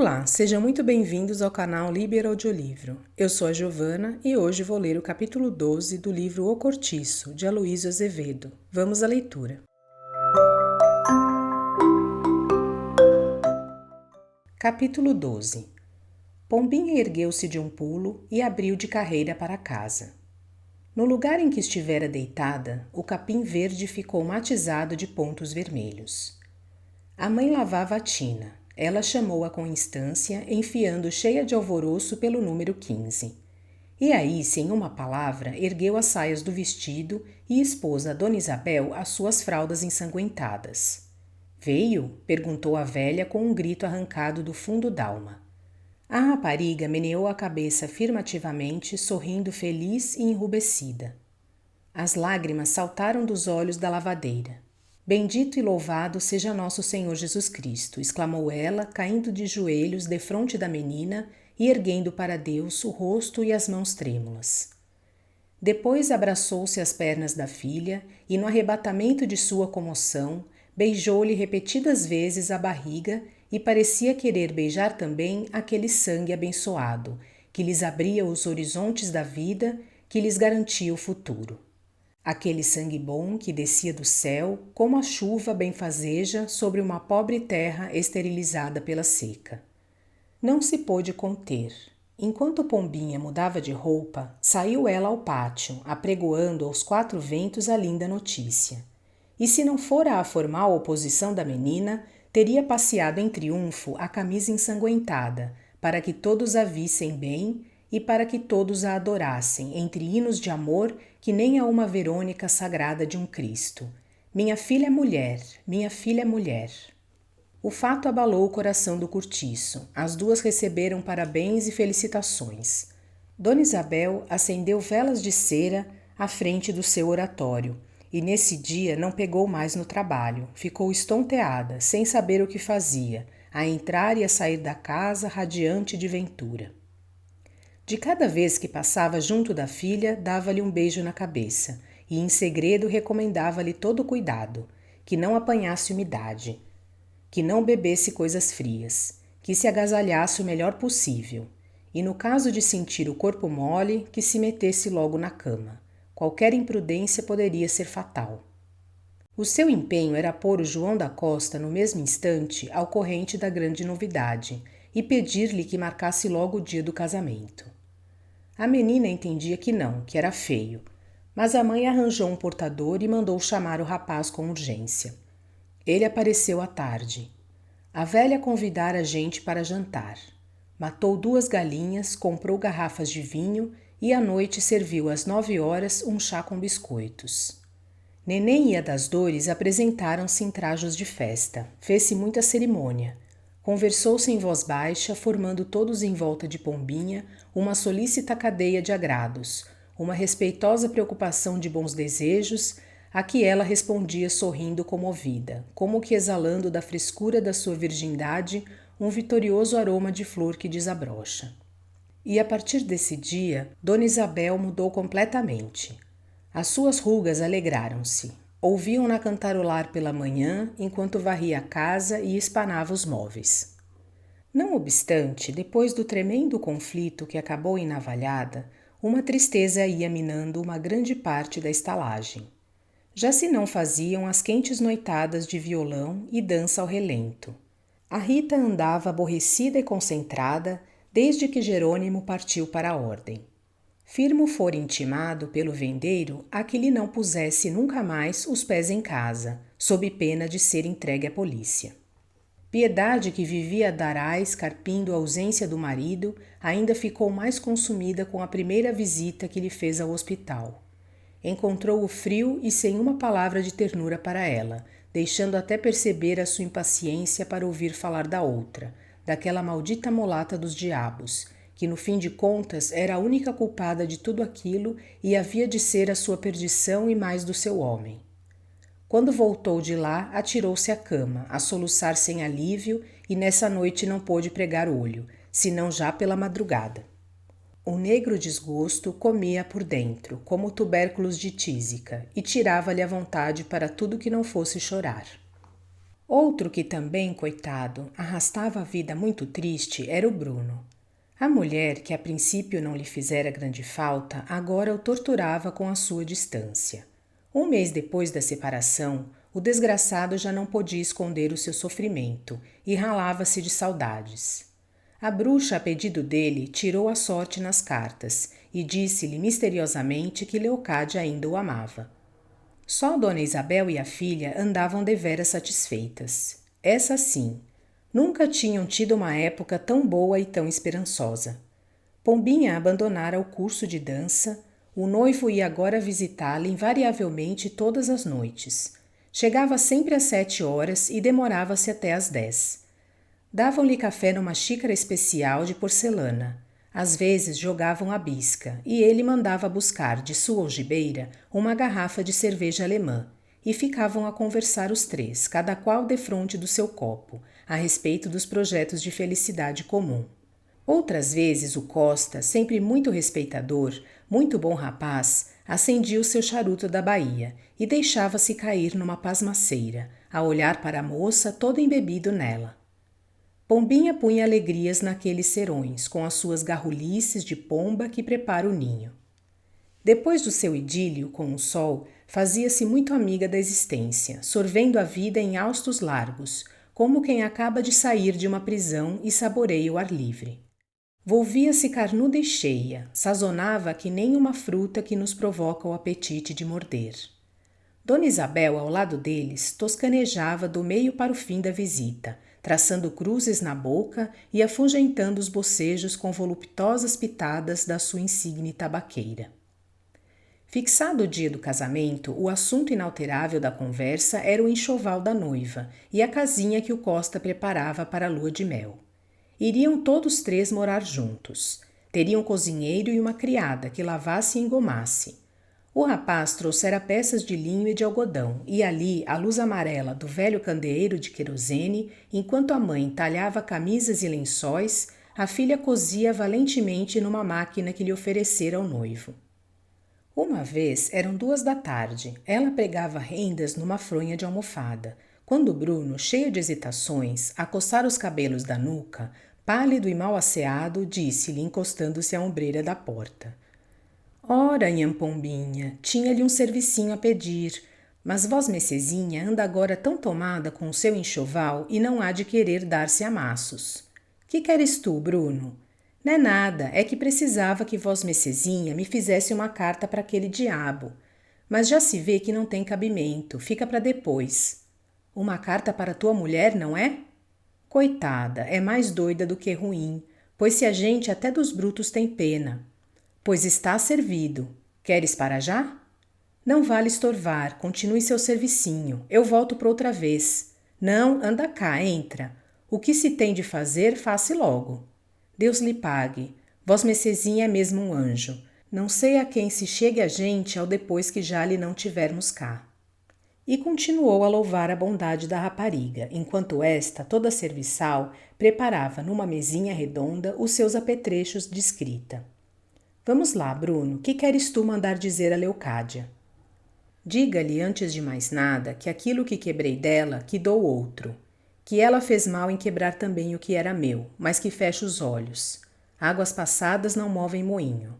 Olá, sejam muito bem-vindos ao canal Liber Audiolivro. Eu sou a Giovana e hoje vou ler o capítulo 12 do livro O Cortiço, de Aloísio Azevedo. Vamos à leitura. Capítulo 12. Pombinha ergueu-se de um pulo e abriu de carreira para casa. No lugar em que estivera deitada, o capim verde ficou matizado de pontos vermelhos. A mãe lavava a tina. Ela chamou-a com instância, enfiando cheia de alvoroço pelo número 15. E aí, sem uma palavra, ergueu as saias do vestido e expôs a Dona Isabel as suas fraldas ensanguentadas. Veio? Perguntou a velha com um grito arrancado do fundo d'alma. A rapariga meneou a cabeça afirmativamente, sorrindo feliz e enrubescida. As lágrimas saltaram dos olhos da lavadeira. Bendito e louvado seja nosso Senhor Jesus Cristo, exclamou ela, caindo de joelhos defronte da menina e erguendo para Deus o rosto e as mãos trêmulas. Depois abraçou-se às pernas da filha e, no arrebatamento de sua comoção, beijou-lhe repetidas vezes a barriga e parecia querer beijar também aquele sangue abençoado, que lhes abria os horizontes da vida, que lhes garantia o futuro. Aquele sangue bom que descia do céu, como a chuva benfazeja sobre uma pobre terra esterilizada pela seca. Não se pôde conter. Enquanto Pombinha mudava de roupa, saiu ela ao pátio, apregoando aos quatro ventos a linda notícia. E se não fora a formal oposição da menina, teria passeado em triunfo a camisa ensanguentada, para que todos a vissem bem e para que todos a adorassem, entre hinos de amor que nem a uma Verônica sagrada de um Cristo. Minha filha é mulher, minha filha é mulher. O fato abalou o coração do cortiço. As duas receberam parabéns e felicitações. Dona Isabel acendeu velas de cera à frente do seu oratório, e nesse dia não pegou mais no trabalho. Ficou estonteada, sem saber o que fazia, a entrar e a sair da casa radiante de ventura. De cada vez que passava junto da filha, dava-lhe um beijo na cabeça e em segredo recomendava-lhe todo o cuidado, que não apanhasse umidade, que não bebesse coisas frias, que se agasalhasse o melhor possível e, no caso de sentir o corpo mole, que se metesse logo na cama. Qualquer imprudência poderia ser fatal. O seu empenho era pôr o João da Costa no mesmo instante ao corrente da grande novidade e pedir-lhe que marcasse logo o dia do casamento. A menina entendia que não, que era feio, mas a mãe arranjou um portador e mandou chamar o rapaz com urgência. Ele apareceu à tarde. A velha convidara a gente para jantar. Matou 2 galinhas, comprou garrafas de vinho e à noite serviu às 9 horas um chá com biscoitos. Neném e a das Dores apresentaram-se em trajos de festa. Fez-se muita cerimônia. Conversou-se em voz baixa, formando todos em volta de Pombinha uma solícita cadeia de agrados, uma respeitosa preocupação de bons desejos, a que ela respondia sorrindo comovida, como que exalando da frescura da sua virgindade um vitorioso aroma de flor que desabrocha. E a partir desse dia, Dona Isabel mudou completamente. As suas rugas alegraram-se. Ouviam-na cantarolar pela manhã enquanto varria a casa e espanava os móveis. Não obstante, depois do tremendo conflito que acabou em navalhada, uma tristeza ia minando uma grande parte da estalagem. Já se não faziam as quentes noitadas de violão e dança ao relento. A Rita andava aborrecida e concentrada desde que Jerônimo partiu para a ordem. Firmo fora intimado pelo vendeiro a que lhe não pusesse nunca mais os pés em casa, sob pena de ser entregue à polícia. Piedade, que vivia a darais carpindo a ausência do marido, ainda ficou mais consumida com a primeira visita que lhe fez ao hospital. Encontrou-o frio e sem uma palavra de ternura para ela, deixando até perceber a sua impaciência para ouvir falar da outra, daquela maldita mulata dos diabos, que no fim de contas era a única culpada de tudo aquilo e havia de ser a sua perdição e mais do seu homem. Quando voltou de lá, atirou-se à cama, a soluçar sem alívio, e nessa noite não pôde pregar olho, senão já pela madrugada. O negro desgosto comia por dentro, como tubérculos de tísica, e tirava-lhe a vontade para tudo que não fosse chorar. Outro que também, coitado, arrastava a vida muito triste era o Bruno. A mulher, que a princípio não lhe fizera grande falta, agora o torturava com a sua distância. Um mês depois da separação, o desgraçado já não podia esconder o seu sofrimento e ralava-se de saudades. A bruxa, a pedido dele, tirou a sorte nas cartas e disse-lhe misteriosamente que Leocádia ainda o amava. Só Dona Isabel e a filha andavam deveras satisfeitas. Essa sim. Nunca tinham tido uma época tão boa e tão esperançosa. Pombinha abandonara o curso de dança, o noivo ia agora visitá-la invariavelmente todas as noites. Chegava sempre às 7 horas e demorava-se até às 10. Davam-lhe café numa xícara especial de porcelana. Às vezes jogavam a bisca e ele mandava buscar de sua algibeira uma garrafa de cerveja alemã e ficavam a conversar os três, cada qual defronte do seu copo, a respeito dos projetos de felicidade comum. Outras vezes o Costa, sempre muito respeitador, muito bom rapaz, acendia o seu charuto da Bahia e deixava-se cair numa pasmaceira, a olhar para a moça todo embebido nela. Pombinha punha alegrias naqueles serões, com as suas garrulices de pomba que prepara o ninho. Depois do seu idílio com o sol, fazia-se muito amiga da existência, sorvendo a vida em haustos largos, como quem acaba de sair de uma prisão e saboreia o ar livre. Volvia-se carnuda e cheia, sazonava que nem uma fruta que nos provoca o apetite de morder. Dona Isabel, ao lado deles, toscanejava do meio para o fim da visita, traçando cruzes na boca e afugentando os bocejos com voluptuosas pitadas da sua insigne tabaqueira. Fixado o dia do casamento, o assunto inalterável da conversa era o enxoval da noiva e a casinha que o Costa preparava para a lua de mel. Iriam todos três morar juntos. Teriam um cozinheiro e uma criada que lavasse e engomasse. O rapaz trouxera peças de linho e de algodão, e ali, à luz amarela do velho candeeiro de querosene, enquanto a mãe talhava camisas e lençóis, a filha cosia valentemente numa máquina que lhe oferecera ao noivo. Uma vez eram 2 da tarde, ela pregava rendas numa fronha de almofada, quando Bruno, cheio de hesitações, a coçar os cabelos da nuca, pálido e mal asseado, disse-lhe, encostando-se à ombreira da porta: Ora, nhã Pombinha, tinha-lhe um servicinho a pedir, mas vosmecezinha anda agora tão tomada com o seu enxoval e não há de querer dar-se a maços. Que queres tu, Bruno? Não é nada, é que precisava que vosmecezinha me fizesse uma carta para aquele diabo. Mas já se vê que não tem cabimento, fica para depois. Uma carta para tua mulher, não é? Coitada, é mais doida do que ruim, pois se a gente até dos brutos tem pena. Pois está servido. Queres para já? Não vale estorvar, continue seu servicinho. Eu volto por outra vez. Não, anda cá, entra. O que se tem de fazer, faça logo. Deus lhe pague. Vosmecezinha é mesmo um anjo. Não sei a quem se chegue a gente ao depois que já lhe não tivermos cá. E continuou a louvar a bondade da rapariga, enquanto esta, toda serviçal, preparava numa mesinha redonda os seus apetrechos de escrita. Vamos lá, Bruno, que queres tu mandar dizer a Leocádia? Diga-lhe, antes de mais nada, que aquilo que quebrei dela, que dou outro. Que ela fez mal em quebrar também o que era meu, mas que fecha os olhos. Águas passadas não movem moinho.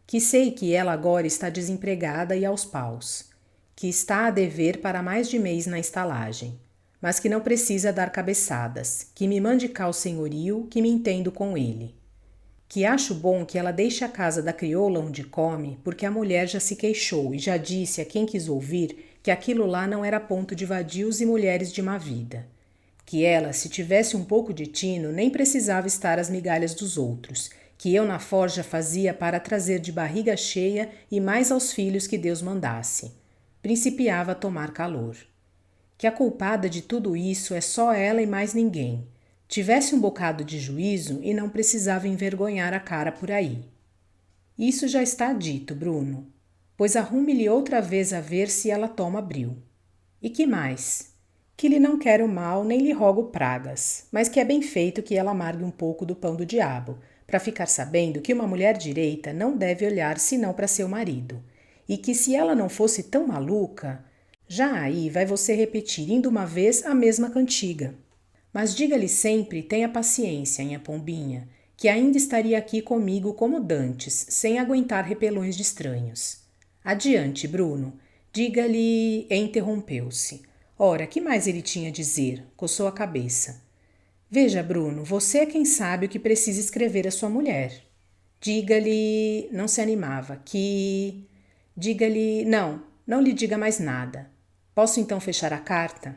Que sei que ela agora está desempregada e aos paus. Que está a dever para mais de mês na estalagem. Mas que não precisa dar cabeçadas. Que me mande cá o senhorio, que me entendo com ele. Que acho bom que ela deixe a casa da crioula onde come, porque a mulher já se queixou e já disse a quem quis ouvir que aquilo lá não era ponto de vadios e mulheres de má vida. Que ela, se tivesse um pouco de tino, nem precisava estar às migalhas dos outros, que eu na forja fazia para trazer de barriga cheia e mais aos filhos que Deus mandasse. Principiava a tomar calor. Que a culpada de tudo isso é só ela e mais ninguém. Tivesse um bocado de juízo e não precisava envergonhar a cara por aí. Isso já está dito, Bruno, pois arrume-lhe outra vez a ver se ela toma bril. E que mais? Que lhe não quero mal nem lhe rogo pragas, mas que é bem feito que ela amargue um pouco do pão do diabo, para ficar sabendo que uma mulher direita não deve olhar senão para seu marido, e que se ela não fosse tão maluca, Já aí vai você repetir indo uma vez a mesma cantiga. Mas diga-lhe sempre, tenha paciência, minha pombinha, que ainda estaria aqui comigo como dantes, sem aguentar repelões de estranhos. Adiante, Bruno. Diga-lhe... Interrompeu-se. Ora, que mais ele tinha a dizer? Coçou a cabeça. Veja, Bruno, você é quem sabe o que precisa escrever a sua mulher. Diga-lhe... Não se animava. Que... Diga-lhe... Não lhe diga mais nada. Posso então fechar a carta?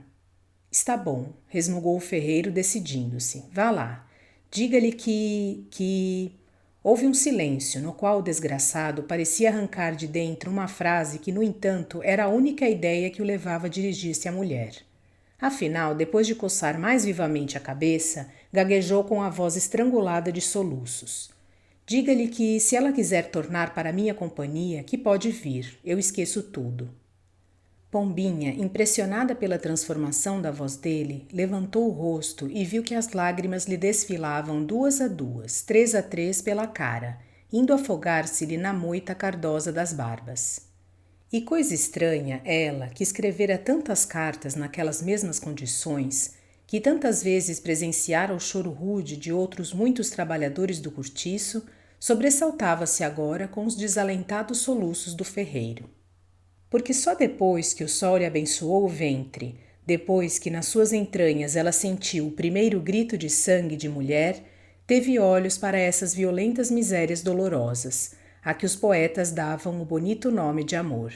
Está bom, resmungou o ferreiro, decidindo-se. Vá lá. Diga-lhe que... Houve um silêncio, no qual o desgraçado parecia arrancar de dentro uma frase que, no entanto, era a única ideia que o levava a dirigir-se à mulher. Afinal, depois de coçar mais vivamente a cabeça, gaguejou com a voz estrangulada de soluços. Diga-lhe que, se ela quiser tornar para minha companhia, que pode vir. Eu esqueço tudo. Pombinha, impressionada pela transformação da voz dele, levantou o rosto e viu que as lágrimas lhe desfilavam 2 a 2, 3 a 3 pela cara, indo afogar-se-lhe na moita cardosa das barbas. E coisa estranha, ela, que escrevera tantas cartas naquelas mesmas condições, que tantas vezes presenciara o choro rude de outros muitos trabalhadores do cortiço, sobressaltava-se agora com os desalentados soluços do ferreiro. Porque só depois que o sol lhe abençoou o ventre, depois que nas suas entranhas ela sentiu o primeiro grito de sangue de mulher, teve olhos para essas violentas misérias dolorosas, a que os poetas davam o bonito nome de amor.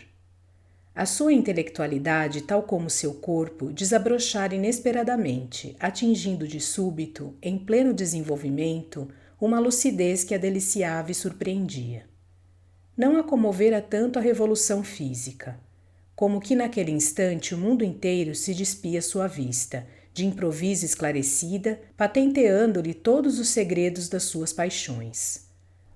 A sua intelectualidade, tal como seu corpo, desabrochara inesperadamente, atingindo de súbito, em pleno desenvolvimento, uma lucidez que a deliciava e surpreendia. Não a comovera tanto a revolução física, como que naquele instante o mundo inteiro se despia à sua vista, de improviso esclarecida, patenteando-lhe todos os segredos das suas paixões.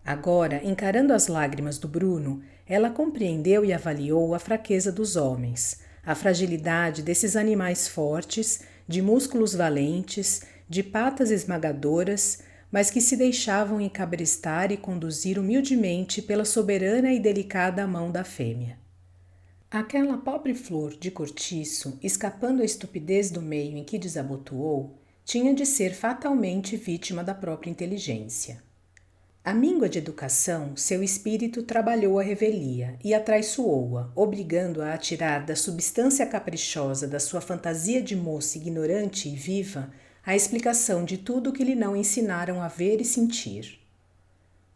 Agora, encarando as lágrimas do Bruno, ela compreendeu e avaliou a fraqueza dos homens, a fragilidade desses animais fortes, de músculos valentes, de patas esmagadoras, mas que se deixavam encabrestar e conduzir humildemente pela soberana e delicada mão da fêmea. Aquela pobre flor de cortiço, escapando à estupidez do meio em que desabotoou, tinha de ser fatalmente vítima da própria inteligência. À míngua de educação, seu espírito trabalhou a revelia e atraiçoou-a, obrigando-a a tirar da substância caprichosa da sua fantasia de moça ignorante e viva a explicação de tudo o que lhe não ensinaram a ver e sentir.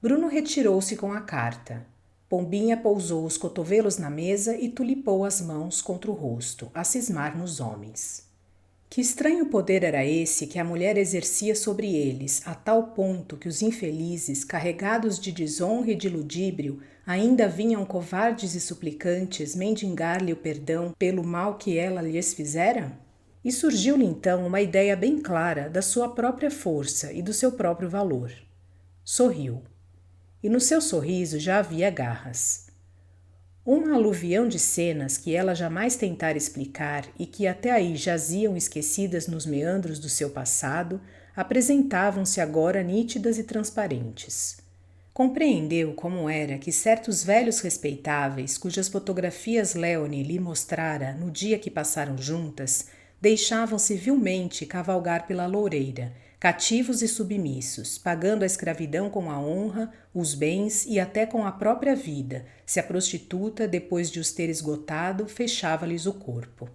Bruno retirou-se com a carta. Pombinha pousou os cotovelos na mesa e tulipou as mãos contra o rosto, a cismar nos homens. Que estranho poder era esse que a mulher exercia sobre eles, a tal ponto que os infelizes, carregados de desonra e de ludíbrio, ainda vinham covardes e suplicantes mendigar-lhe o perdão pelo mal que ela lhes fizera? E surgiu-lhe então uma ideia bem clara da sua própria força e do seu próprio valor. Sorriu. E no seu sorriso já havia garras. Uma aluvião de cenas que ela jamais tentara explicar e que até aí jaziam esquecidas nos meandros do seu passado, apresentavam-se agora nítidas e transparentes. Compreendeu como era que certos velhos respeitáveis, cujas fotografias Léonie lhe mostrara no dia que passaram juntas, deixavam-se vilmente cavalgar pela loureira, cativos e submissos, pagando a escravidão com a honra, os bens e até com a própria vida, se a prostituta, depois de os ter esgotado, fechava-lhes o corpo.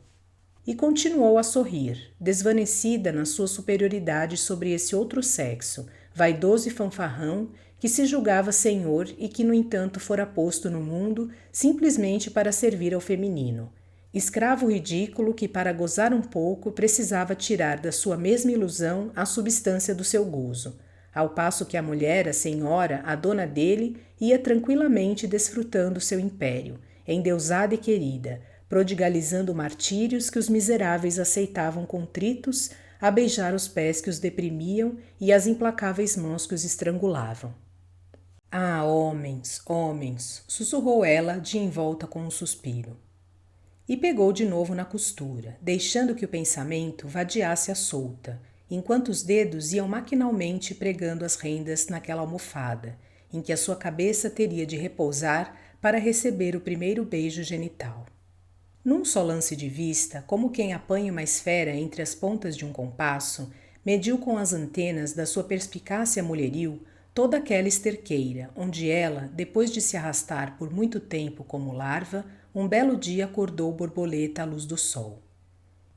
E continuou a sorrir, desvanecida na sua superioridade sobre esse outro sexo, vaidoso e fanfarrão, que se julgava senhor e que, no entanto, fora posto no mundo simplesmente para servir ao feminino, escravo ridículo que, para gozar um pouco, precisava tirar da sua mesma ilusão a substância do seu gozo, ao passo que a mulher, a senhora, a dona dele, ia tranquilamente desfrutando seu império, endeusada e querida, prodigalizando martírios que os miseráveis aceitavam contritos, a beijar os pés que os deprimiam e as implacáveis mãos que os estrangulavam. Ah, homens, homens, sussurrou ela de envolta com um suspiro. E pegou de novo na costura, deixando que o pensamento vadiasse à solta, enquanto os dedos iam maquinalmente pregando as rendas naquela almofada, em que a sua cabeça teria de repousar para receber o primeiro beijo genital. Num só lance de vista, como quem apanha uma esfera entre as pontas de um compasso, mediu com as antenas da sua perspicácia mulheril toda aquela esterqueira, onde ela, depois de se arrastar por muito tempo como larva, um belo dia acordou borboleta à luz do sol.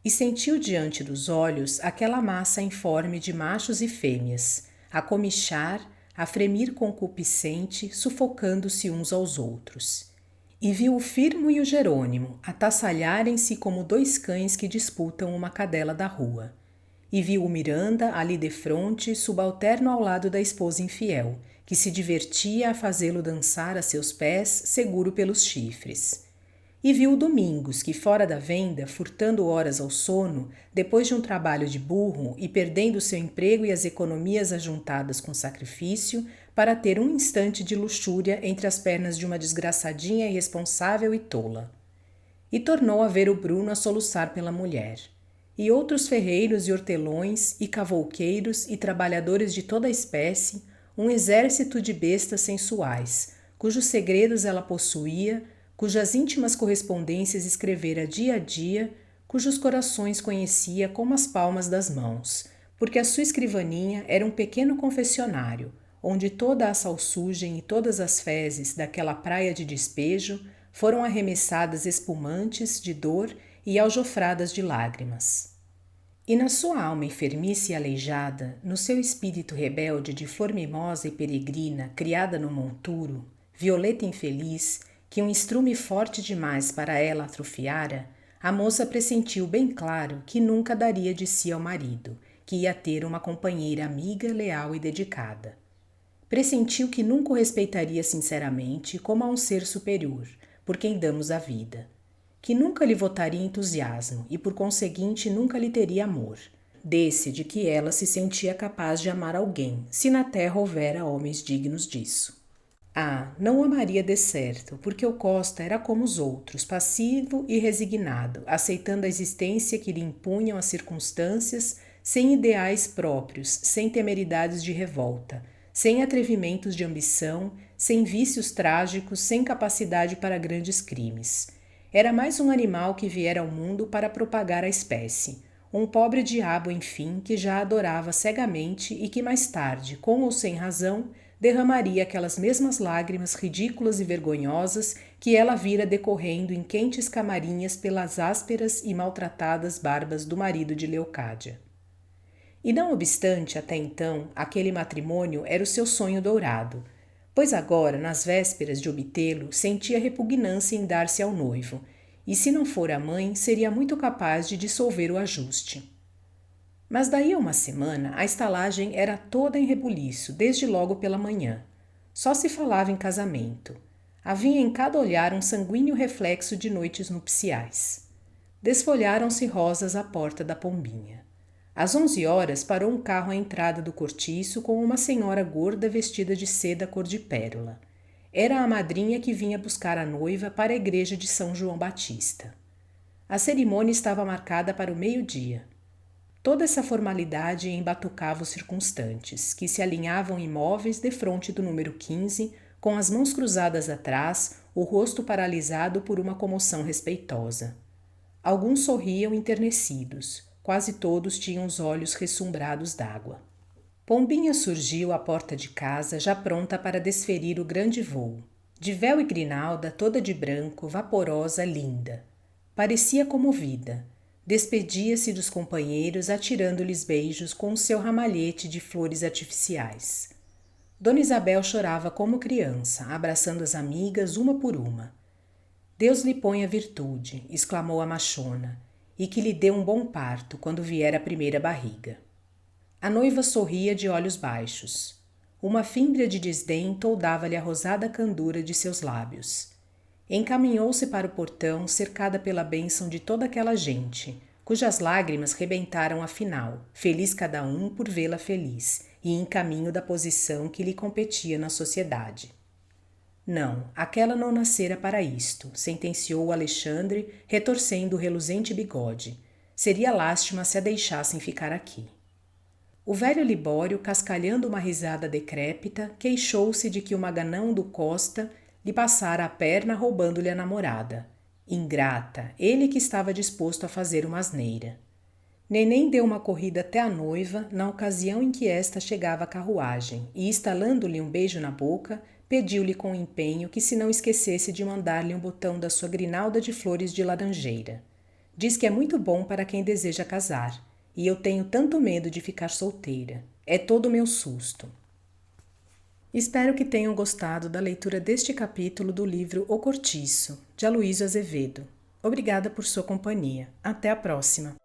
E sentiu diante dos olhos aquela massa informe de machos e fêmeas, a comichar, a fremir concupiscente, sufocando-se uns aos outros. E viu o Firmo e o Jerônimo atassalharem-se como dois cães que disputam uma cadela da rua. E viu o Miranda ali defronte, subalterno ao lado da esposa infiel, que se divertia a fazê-lo dançar a seus pés, seguro pelos chifres. E viu o Domingos, que fora da venda, furtando horas ao sono, depois de um trabalho de burro e perdendo seu emprego e as economias ajuntadas com sacrifício, para ter um instante de luxúria entre as pernas de uma desgraçadinha irresponsável e tola. E tornou a ver o Bruno a soluçar pela mulher. E outros ferreiros e hortelões, e cavouqueiros e trabalhadores de toda a espécie, um exército de bestas sensuais, cujos segredos ela possuía, cujas íntimas correspondências escrevera dia a dia, cujos corações conhecia como as palmas das mãos, porque a sua escrivaninha era um pequeno confessionário, onde toda a salsugem e todas as fezes daquela praia de despejo foram arremessadas espumantes de dor e aljofradas de lágrimas. E na sua alma enfermiça e aleijada, no seu espírito rebelde de flor mimosa e peregrina criada no monturo, violeta infeliz, que um estrume forte demais para ela atrofiara, a moça pressentiu bem claro que nunca daria de si ao marido, que ia ter uma companheira amiga, leal e dedicada. Pressentiu que nunca o respeitaria sinceramente como a um ser superior, por quem damos a vida, que nunca lhe votaria entusiasmo e por conseguinte nunca lhe teria amor, desse de que ela se sentia capaz de amar alguém, se na terra houvera homens dignos disso. Não o amaria de certo, porque o Costa era como os outros, passivo e resignado, aceitando a existência que lhe impunham as circunstâncias, sem ideais próprios, sem temeridades de revolta, sem atrevimentos de ambição, sem vícios trágicos, sem capacidade para grandes crimes. Era mais um animal que viera ao mundo para propagar a espécie, um pobre diabo, enfim, que já adorava cegamente e que mais tarde, com ou sem razão, derramaria aquelas mesmas lágrimas ridículas e vergonhosas que ela vira decorrendo em quentes camarinhas pelas ásperas e maltratadas barbas do marido de Leocádia. E não obstante, até então, aquele matrimônio era o seu sonho dourado, pois agora, nas vésperas de obtê-lo, sentia repugnância em dar-se ao noivo, e se não for a mãe, seria muito capaz de dissolver o ajuste. Mas daí a uma semana, a estalagem era toda em rebuliço, desde logo pela manhã. Só se falava em casamento. Havia em cada olhar um sanguíneo reflexo de noites nupciais. Desfolharam-se rosas à porta da Pombinha. Às 11 horas parou um carro à entrada do cortiço com uma senhora gorda vestida de seda cor de pérola. Era a madrinha que vinha buscar a noiva para a igreja de São João Batista. A cerimônia estava marcada para o meio-dia. Toda essa formalidade embatucava os circunstantes, que se alinhavam imóveis defronte do número 15, com as mãos cruzadas atrás, o rosto paralisado por uma comoção respeitosa. Alguns sorriam enternecidos, quase todos tinham os olhos ressumbrados d'água. Pombinha surgiu à porta de casa, já pronta para desferir o grande vôo. De véu e grinalda, toda de branco, vaporosa, linda. Parecia comovida. Despedia-se dos companheiros, atirando-lhes beijos com o seu ramalhete de flores artificiais. Dona Isabel chorava como criança, abraçando as amigas uma por uma. Deus lhe ponha virtude, exclamou a machona, e que lhe dê um bom parto quando vier a primeira barriga. A noiva sorria de olhos baixos. Uma fímbria de desdém toldava-lhe a rosada candura de seus lábios. Encaminhou-se para o portão, cercada pela bênção de toda aquela gente, cujas lágrimas rebentaram afinal, feliz cada um por vê-la feliz e em caminho da posição que lhe competia na sociedade. Não, aquela não nascera para isto, sentenciou Alexandre, retorcendo o reluzente bigode. Seria lástima se a deixassem ficar aqui. O velho Libório, cascalhando uma risada decrépita, queixou-se de que o maganão do Costa lhe passara a perna roubando-lhe a namorada. Ingrata, ele que estava disposto a fazer uma asneira. Neném deu uma corrida até a noiva na ocasião em que esta chegava à carruagem e, estalando-lhe um beijo na boca, pediu-lhe com empenho que se não esquecesse de mandar-lhe um botão da sua grinalda de flores de laranjeira. Diz que é muito bom para quem deseja casar, e eu tenho tanto medo de ficar solteira. É todo o meu susto. Espero que tenham gostado da leitura deste capítulo do livro O Cortiço, de Aloísio Azevedo. Obrigada por sua companhia. Até a próxima!